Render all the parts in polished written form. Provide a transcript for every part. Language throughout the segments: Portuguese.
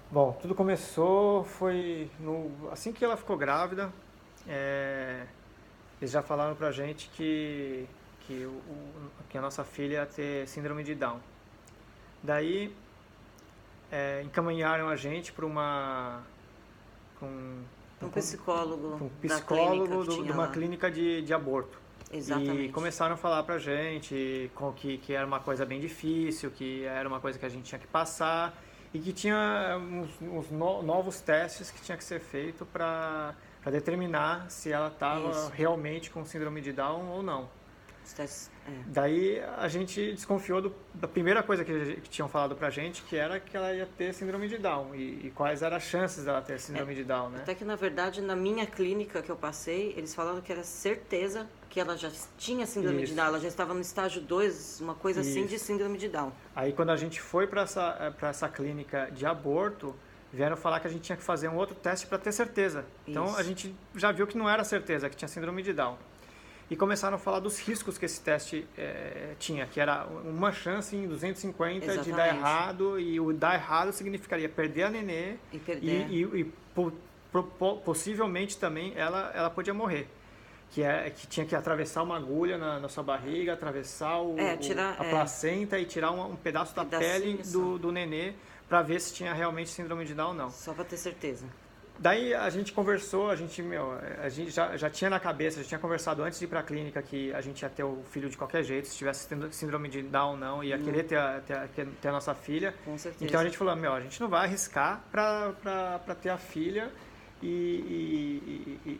Bom, tudo começou, assim que ela ficou grávida, é, eles já falaram pra gente que a nossa filha ia ter síndrome de Down. Daí encaminharam a gente pra um, Um psicólogo pra um da clínica psicólogo que de tinha uma lá. clínica de aborto. E Exatamente. começaram a falar pra gente que era uma coisa bem difícil, que era uma coisa que a gente tinha que passar e que tinha novos testes que tinha que ser feito para determinar se ela estava Isso. realmente com síndrome de Down ou não. Os testes, Daí a gente desconfiou da primeira coisa que tinham falado pra gente, que era que ela ia ter síndrome de Down e quais eram as chances dela ter síndrome de Down, né? Até que, na verdade, na minha clínica que eu passei, eles falaram que era certeza que ela já tinha síndrome de Isso, Down. Ela já estava no estágio 2, uma coisa assim, de isso. síndrome de Down. Aí quando a gente foi para essa clínica de aborto, vieram falar que a gente tinha que fazer um outro teste para ter certeza. Então a Isso. gente já viu que não era certeza, que tinha síndrome de Down. E começaram a falar dos riscos que esse teste tinha, que era uma chance em 250 de dar Exatamente. errado, e o dar errado significaria perder a nenê E perder. possivelmente também ela podia morrer. Que tinha que atravessar uma agulha na sua barriga, atravessar Tirar. a placenta e tirar um pedaço da Pedacinho pele só. do nenê para ver se tinha realmente síndrome de Down ou não. Só pra ter certeza. Daí a gente conversou, a gente já tinha na cabeça, já tinha conversado antes de ir para a clínica que a gente ia ter o filho de qualquer jeito, se tivesse síndrome de Down ou não, ia querer ter a nossa filha. Com certeza. Então a gente falou, a gente não vai arriscar para ter a filha e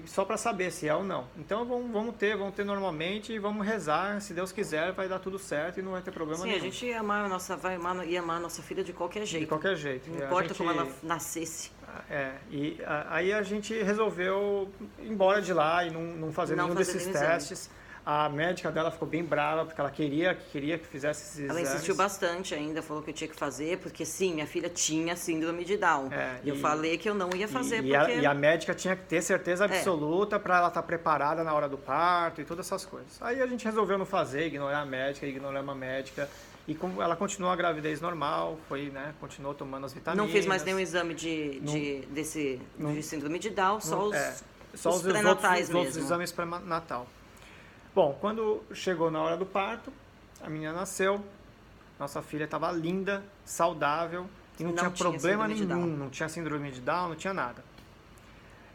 só para saber se é ou não. Então vamos ter normalmente e vamos rezar, se Deus quiser vai dar tudo certo e não vai ter problema Sim, nenhum. a gente ia amar a nossa filha de qualquer jeito. De qualquer jeito. Não E importa como ela nascesse. Aí a gente resolveu ir embora de lá e não fazer Não nenhum fazer desses nenhum exame. testes. A médica dela ficou bem brava porque ela queria que fizesse esses Ela exames. insistiu bastante ainda, falou que eu tinha que fazer, porque sim, minha filha tinha síndrome de Down. E eu falei que eu não ia fazer, porque... E a médica tinha que ter certeza absoluta para ela estar preparada na hora do parto e todas essas coisas. Aí a gente resolveu não fazer, ignorar a médica, ignorar uma médica. E como ela continuou a gravidez normal, continuou tomando as vitaminas. Não fiz mais nenhum exame de síndrome de Down, só os pré-natais os outros mesmo. exames pré-natal. Bom, quando chegou na hora do parto, a menina nasceu, nossa filha estava linda, saudável e não tinha problema nenhum, não tinha síndrome de Down, não tinha nada.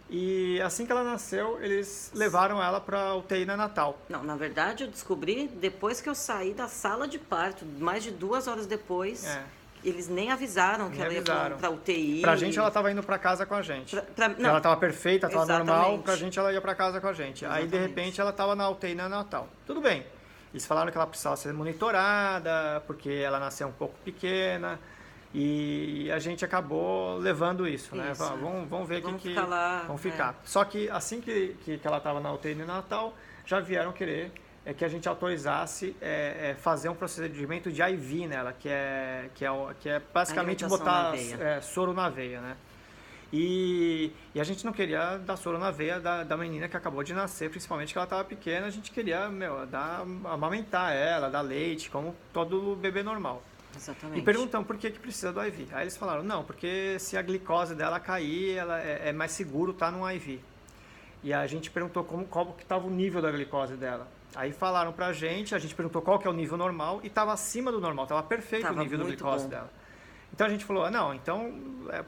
E assim que ela nasceu, eles levaram ela para UTI neonatal. Não, na verdade eu descobri depois que eu saí da sala de parto, mais de 2 horas depois. Eles nem avisaram que ela ia pra UTI. Pra gente, ela estava indo pra casa com a gente. Não, ela estava perfeita, estava normal, pra gente ela ia pra casa com a gente. Exatamente. Aí, de repente, ela estava na UTI neonatal. Tudo bem. Eles falaram que ela precisava ser monitorada, porque ela nasceu um pouco pequena. E a gente acabou levando isso, né? Vamos ver vamos que ficar lá. vamos ficar. Só que assim que ela estava na UTI neonatal, já vieram querer que a gente autorizasse fazer um procedimento de IV nela, que é basicamente botar soro na veia, né? E a gente não queria dar soro na veia da menina que acabou de nascer, principalmente que ela estava pequena, a gente queria, amamentar ela, dar leite, como todo bebê normal. Exatamente. E perguntamos por que precisa do IV. Aí eles falaram, não, porque se a glicose dela cair, ela é mais seguro estar no IV. E a gente perguntou qual que estava o nível da glicose dela. Aí falaram pra gente, a gente perguntou qual que é o nível normal e estava acima do normal, estava perfeito o nível da glicose dela. Então a gente falou, não, então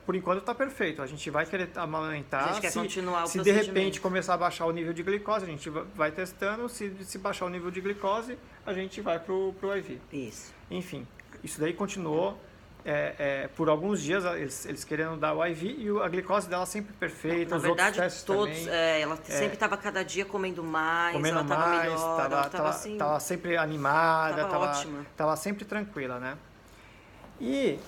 por enquanto está perfeito, a gente vai querer amamentar, a gente quer continuar o se de repente começar a baixar o nível de glicose, a gente vai testando, se baixar o nível de glicose, a gente vai pro IV. Isso. Enfim, isso daí continuou por alguns dias, eles querendo dar o IV e a glicose dela sempre perfeita, na verdade, outros testes também. ela sempre estava cada dia comendo mais, ela estava melhor, ela estava assim... Tava sempre animada, ótima. Tava sempre tranquila, né? E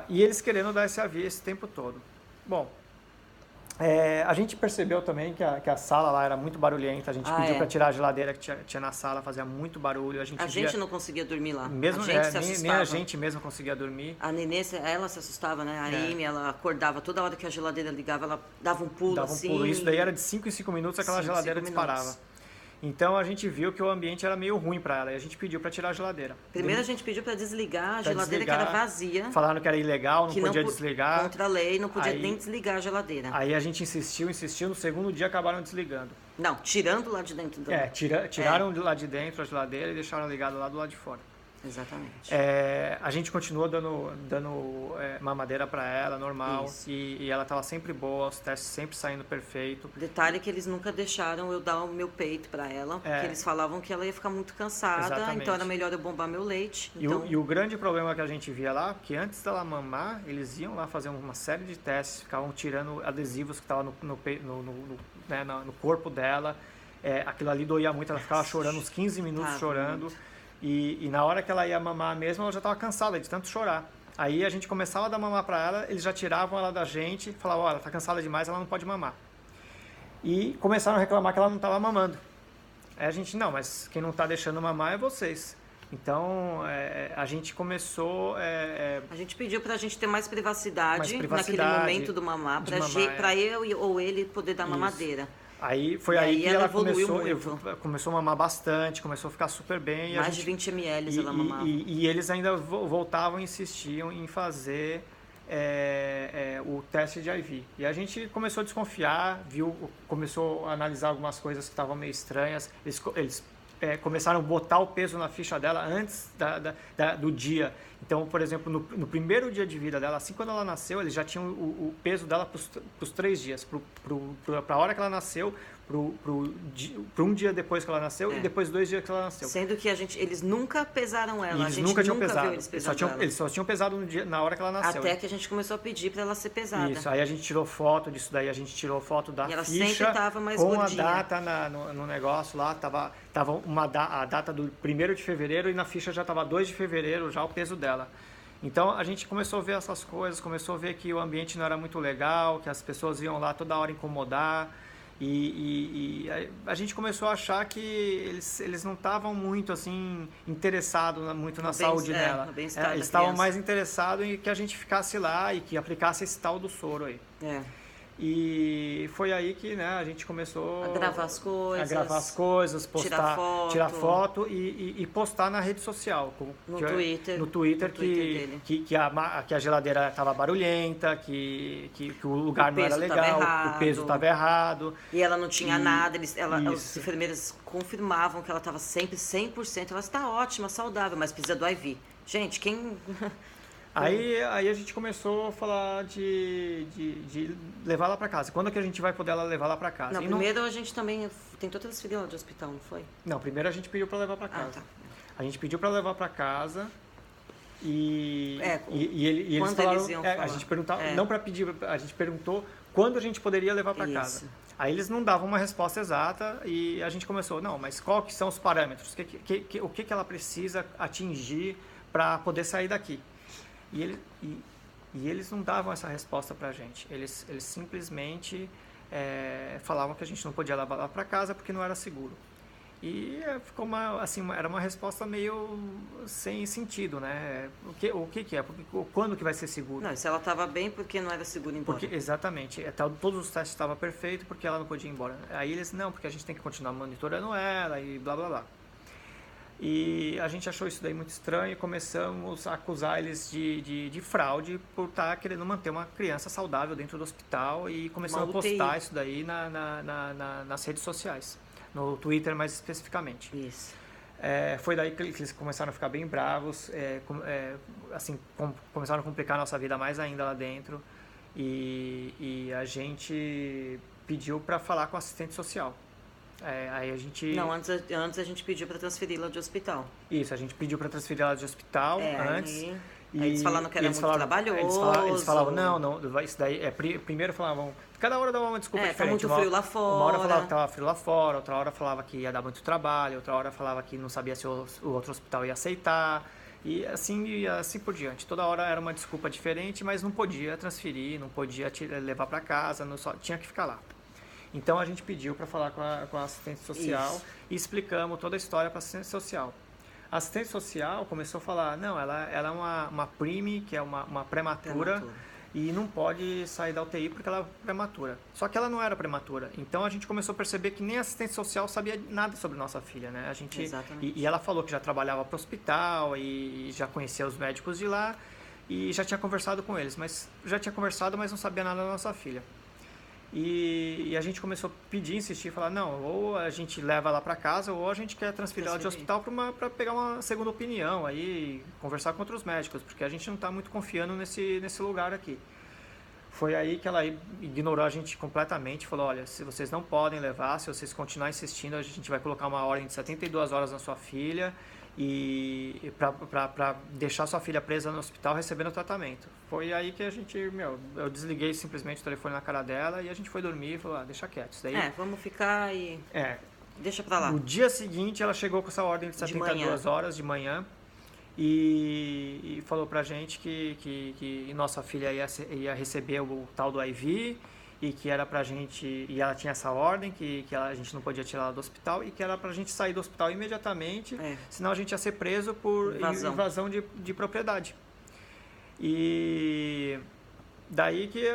eles querendo dar esse IV esse tempo todo. Bom, a gente percebeu também que a sala lá era muito barulhenta, a gente pediu para tirar a geladeira que tinha na sala, fazia muito barulho. A gente não conseguia dormir lá. Mesmo, a gente se assustava. Nem a gente mesmo conseguia dormir. A Nenê, ela se assustava, né? A Amy, ela acordava toda hora que a geladeira ligava, ela dava um pulo assim. Isso daí era de 5 em 5 minutos, aquela geladeira disparava. Então a gente viu que o ambiente era meio ruim para ela e a gente pediu para tirar a geladeira. Primeiro a gente pediu para desligar a geladeira, que era vazia. Falaram que era ilegal, não podia desligar. Contra a lei, não podia nem desligar a geladeira. Aí a gente insistiu, no segundo dia acabaram desligando. Não, tirando lá de dentro. Tiraram lá de dentro a geladeira e deixaram ligado lá do lado de fora. Exatamente. A gente continuou dando mamadeira para ela, normal, e ela estava sempre boa, os testes sempre saindo perfeito. Detalhe que eles nunca deixaram eu dar o meu peito para ela, porque eles falavam que ela ia ficar muito cansada, então era melhor eu bombar meu leite. E o grande problema que a gente via lá, que antes dela mamar, eles iam lá fazer uma série de testes, ficavam tirando adesivos que estavam no corpo dela, aquilo ali doía muito, ela ficava chorando uns 15 minutos chorando. E na hora que ela ia mamar mesmo, ela já estava cansada de tanto chorar. Aí a gente começava a dar mamar para ela, eles já tiravam ela da gente, falavam, ela está cansada demais, ela não pode mamar. E começaram a reclamar que ela não estava mamando. Aí a gente, não, mas quem não está deixando mamar é vocês. Então, a gente começou... A gente pediu para a gente ter mais privacidade naquele momento do mamar, para eu ou ele poder dar mamadeira. Aí foi aí que ela começou a mamar bastante, começou a ficar super bem. Mais de 20 ml ela mamava. E eles ainda voltavam e insistiam em fazer o teste de IV. E a gente começou a desconfiar, começou a analisar algumas coisas que estavam meio estranhas. Eles começaram a botar o peso na ficha dela antes do dia. Então, por exemplo, no primeiro dia de vida dela, assim quando ela nasceu, eles já tinham o peso dela para os 3 dias, para a hora que ela nasceu, para um dia depois que ela nasceu e depois 2 dias que ela nasceu. Sendo que eles nunca pesaram ela, a gente nunca tinham pesado. Viu eles pesando ela. Eles só tinham pesado na hora que ela nasceu. Até que a gente começou a pedir para ela ser pesada. Isso, aí a gente tirou foto disso daí, a gente tirou foto da e ela ficha sempre tava mais com gordinha. a data no negócio lá, tava a data do 1º de fevereiro e na ficha já estava 2 de fevereiro já o peso dela. Então a gente começou a ver essas coisas, começou a ver que o ambiente não era muito legal, que as pessoas iam lá toda hora incomodar e a gente começou a achar que eles não estavam muito assim interessados muito na saúde dela. Eles estavam mais interessados em que a gente ficasse lá e que aplicasse esse tal do soro aí. E foi aí que a gente começou a gravar as coisas, postar, tirar foto e postar na rede social. No Twitter que a geladeira estava barulhenta, que o lugar não era legal, o peso estava errado. E ela não tinha nada, os enfermeiros confirmavam que ela estava sempre 100%, ela está ótima, saudável, mas precisa do IV. Gente, quem... Aí a gente começou a falar de levar ela para casa. Quando é que a gente vai poder levar ela para casa? Não, primeiro a gente também tentou transferir ela de hospital, não foi? Não, primeiro a gente pediu para levar para casa. Tá. A gente pediu para levar para casa e eles falaram... Eles iam falar? A gente perguntava, não para pedir, a gente perguntou quando a gente poderia levar para casa. Aí eles não davam uma resposta exata e a gente começou, não, mas qual que são os parâmetros? O que ela precisa atingir para poder sair daqui? E eles não davam essa resposta para a gente. Eles simplesmente falavam que a gente não podia levar ela para casa porque não era seguro. E ficou era uma resposta meio sem sentido, né? O que é? Quando que vai ser seguro? Não, se ela estava bem, porque não era seguro ir embora? Exatamente. Todos os testes estavam perfeitos porque ela não podia ir embora. Aí eles, não, porque a gente tem que continuar monitorando ela e blá, blá, blá. E a gente achou isso daí muito estranho e começamos a acusar eles de fraude por estar querendo manter uma criança saudável dentro do hospital e começamos a postar isso daí nas redes sociais, no Twitter mais especificamente. Isso. Foi daí que eles começaram a ficar bem bravos, começaram a complicar a nossa vida mais ainda lá dentro e a gente pediu para falar com o assistente social. Aí a gente... Não, antes a gente pediu para transferi-la de hospital. Isso, a gente pediu para transferir ela de hospital antes. Aí eles falaram que era muito trabalhoso. Eles falavam, não, isso daí... Primeiro falavam... Cada hora dava uma desculpa diferente. Tá muito frio lá fora. Uma hora falava que estava frio lá fora, outra hora falava que ia dar muito trabalho, outra hora falava que não sabia se o outro hospital ia aceitar. E assim por diante. Toda hora era uma desculpa diferente, mas não podia transferir, não podia levar para casa, tinha que ficar lá. Então a gente pediu para falar com a assistente social e explicamos toda a história para a assistente social. A assistente social começou a falar, não, ela é uma PRIME, que é uma prematura, e não pode sair da UTI porque ela é prematura. Só que ela não era prematura. Então a gente começou a perceber que nem a assistente social sabia nada sobre nossa filha, né? A gente, e ela falou que já trabalhava para o hospital e já conhecia os médicos de lá e já tinha conversado com eles, mas não sabia nada da nossa filha. E a gente começou a pedir, insistir, falar, não, ou a gente leva ela para casa, ou a gente quer transferir ela de hospital para pegar uma segunda opinião, aí conversar com outros médicos, porque a gente não está muito confiando nesse lugar aqui. Foi aí que ela ignorou a gente completamente, falou, olha, se vocês não podem levar, se vocês continuarem insistindo, a gente vai colocar uma ordem de 72 horas na sua filha, e para deixar sua filha presa no hospital recebendo tratamento. Foi aí que a gente, eu desliguei simplesmente o telefone na cara dela e a gente foi dormir e falou, deixa quieto. Isso daí, vamos ficar e deixa pra lá. No dia seguinte ela chegou com essa ordem de 72 horas de manhã e falou pra gente que nossa filha ia receber o tal do IV e que era pra gente, e ela tinha essa ordem, que a gente não podia tirar ela do hospital e que era pra gente sair do hospital imediatamente, senão a gente ia ser preso por invasão de propriedade. E daí que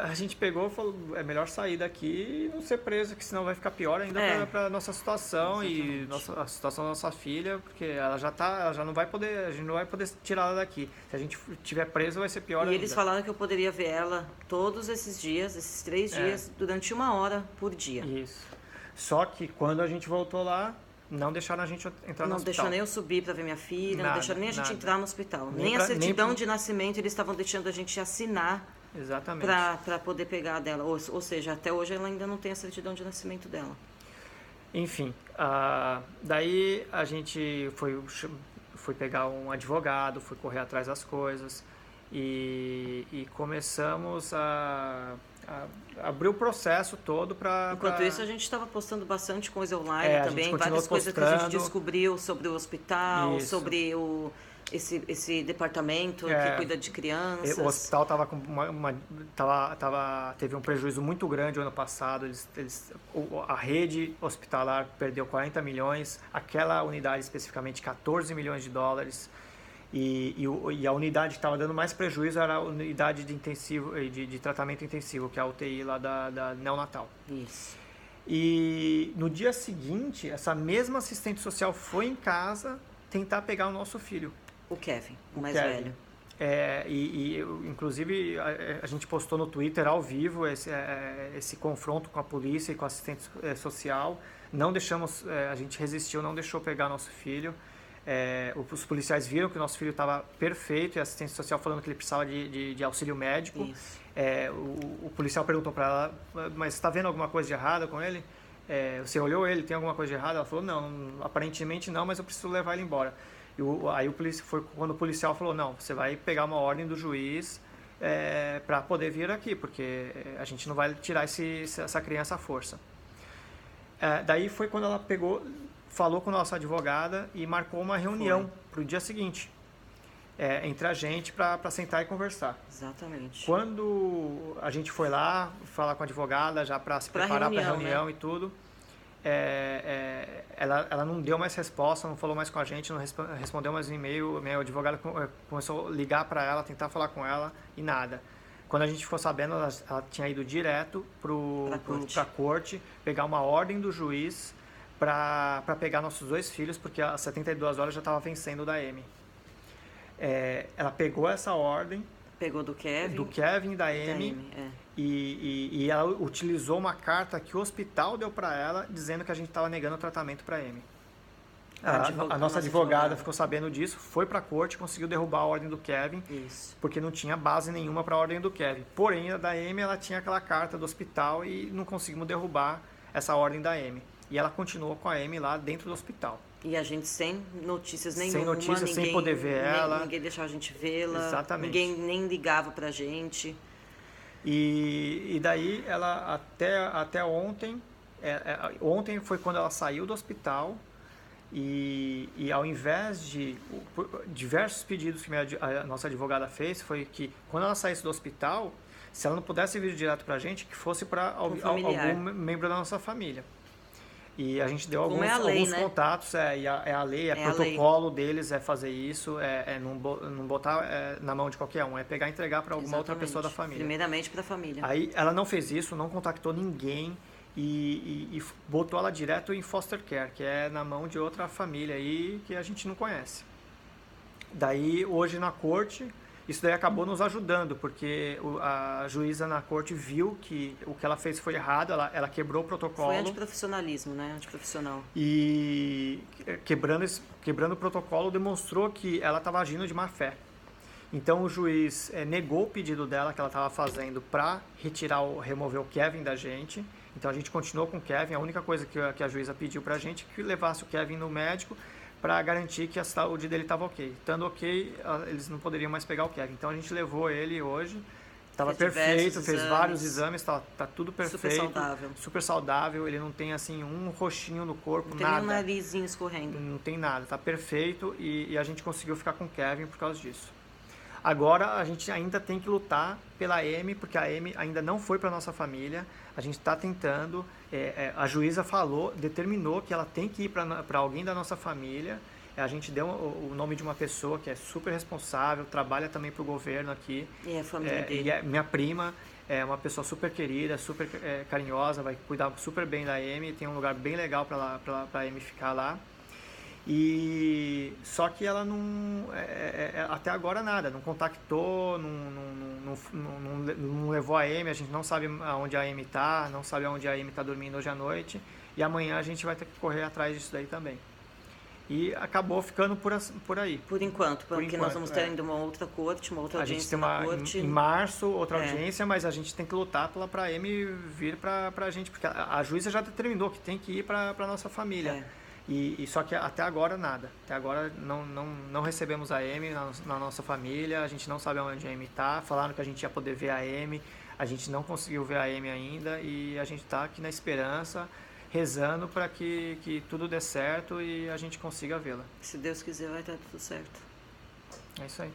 a gente pegou e falou, é melhor sair daqui e não ser preso, que senão vai ficar pior ainda pra nossa situação. Exatamente. E a situação da nossa filha, porque ela já não vai poder, a gente não vai poder tirar ela daqui. Se a gente estiver preso vai ser pior ainda. E eles falaram que eu poderia ver ela todos esses dias, esses 3 dias, durante 1 hora por dia. Isso. Só que quando a gente voltou lá, não deixaram a gente entrar no hospital. Não deixou nem eu subir para ver minha filha, não deixaram nem a gente entrar no hospital. Nem a certidão de nascimento eles estavam deixando a gente assinar. Exatamente. Para poder pegar dela. Ou seja, até hoje ela ainda não tem a certidão de nascimento dela. Enfim, daí a gente foi pegar um advogado, foi correr atrás das coisas e começamos a abrir o processo todo para... Enquanto isso, a gente estava postando bastante coisa online também, várias coisas que a gente descobriu sobre o hospital, sobre esse departamento que cuida de crianças. O hospital estava com teve um prejuízo muito grande o ano passado. A rede hospitalar perdeu 40 milhões, aquela unidade especificamente 14 milhões de dólares. E a unidade que estava dando mais prejuízo era a unidade de tratamento intensivo, que é a UTI lá da neonatal. Isso. E no dia seguinte, essa mesma assistente social foi em casa tentar pegar o nosso filho. O Kevin, o mais velho. Inclusive, a gente postou no Twitter ao vivo esse confronto com a polícia e com a assistente social. Não deixamos, a gente resistiu, não deixou pegar nosso filho. Os policiais viram que o nosso filho estava perfeito e a assistente social falando que ele precisava de auxílio médico. O policial perguntou para ela, mas você está vendo alguma coisa de errada com ele? Você olhou ele, tem alguma coisa de errada? Ela falou, não, aparentemente não, mas eu preciso levar ele embora. Aí foi quando o policial falou, não, você vai pegar uma ordem do juiz para poder vir aqui, porque a gente não vai tirar essa criança à força. Daí foi quando ela falou com a nossa advogada e marcou uma reunião para o dia seguinte, entre a gente para sentar e conversar. Exatamente. Quando a gente foi lá falar com a advogada, já para se preparar para a reunião, né? E tudo, ela não deu mais resposta, não falou mais com a gente, não respondeu mais um e-mail. Minha advogada começou a ligar para ela, tentar falar com ela e nada. Quando a gente ficou sabendo, ela tinha ido direto para a corte, pegar uma ordem do juiz para pegar nossos 2 filhos, porque as 72 horas já estava vencendo da Amy. Ela pegou essa ordem. Pegou do Kevin e da Amy. E ela utilizou uma carta que o hospital deu para ela, dizendo que a gente estava negando o tratamento para a Amy. A nossa advogada ficou sabendo disso, foi para a corte, conseguiu derrubar a ordem do Kevin, porque não tinha base nenhuma para a ordem do Kevin. Porém, a da Amy, ela tinha aquela carta do hospital e não conseguimos derrubar essa ordem da Amy. E ela continuou com a Amy lá dentro do hospital. E a gente sem notícias nenhuma. Sem notícias, sem poder ver ela. Ninguém deixava a gente vê-la. Exatamente. Ninguém nem ligava pra gente. E daí ela até ontem... ontem foi quando ela saiu do hospital e ao invés de... diversos pedidos que a nossa advogada fez foi que quando ela saísse do hospital, se ela não pudesse vir direto pra gente, que fosse para algum membro da nossa família. E a gente deu alguns né? Contatos, e a lei, protocolo deles é fazer isso, não botar na mão de qualquer um, é pegar e entregar para alguma outra pessoa da família. Primeiramente para a família. Aí ela não fez isso, não contactou ninguém e botou ela direto em foster care, que é na mão de outra família aí que a gente não conhece. Daí, hoje na corte, isso daí acabou nos ajudando, porque a juíza na corte viu que o que ela fez foi errado, ela quebrou o protocolo. Foi antiprofissionalismo, né? Antiprofissional. E quebrando o protocolo, demonstrou que ela estava agindo de má fé. Então o juiz negou o pedido dela que ela estava fazendo para remover o Kevin da gente. Então a gente continuou com o Kevin, a única coisa que a juíza pediu para a gente é que levasse o Kevin no médico para garantir que a saúde dele estava ok. Estando ok, eles não poderiam mais pegar o Kevin. Então a gente levou ele hoje, estava perfeito, fez vários exames, tá tudo perfeito. Super saudável, ele não tem assim um roxinho no corpo, nada. Não tem um narizinho escorrendo. Não tem nada, tá perfeito e a gente conseguiu ficar com o Kevin por causa disso. Agora a gente ainda tem que lutar pela Amy, porque a Amy ainda não foi para nossa família. A gente está tentando, a juíza determinou que ela tem que ir para alguém da nossa família. A gente deu o nome de uma pessoa que é super responsável, trabalha também para o governo aqui. E a família dele. E minha prima é uma pessoa super querida, super carinhosa, vai cuidar super bem da Amy, tem um lugar bem legal para a Amy ficar lá. E só que ela não até agora nada, não contactou, não levou a Amy, a gente não sabe aonde a Amy tá, não sabe aonde a Amy tá dormindo hoje à noite, e amanhã a gente vai ter que correr atrás disso daí também. E acabou ficando por aí. Por enquanto, porque nós vamos ter ainda uma outra corte, uma outra audiência na corte. Em março, outra audiência, mas a gente tem que lutar para a Amy vir para a gente, porque a juíza já determinou que tem que ir para a nossa família. E só que até agora nada. Até agora não recebemos a Amy na nossa família, a gente não sabe onde a Amy está. Falaram que a gente ia poder ver a Amy, a gente não conseguiu ver a Amy ainda e a gente está aqui na esperança, rezando para que tudo dê certo e a gente consiga vê-la. Se Deus quiser, vai estar tudo certo. É isso aí.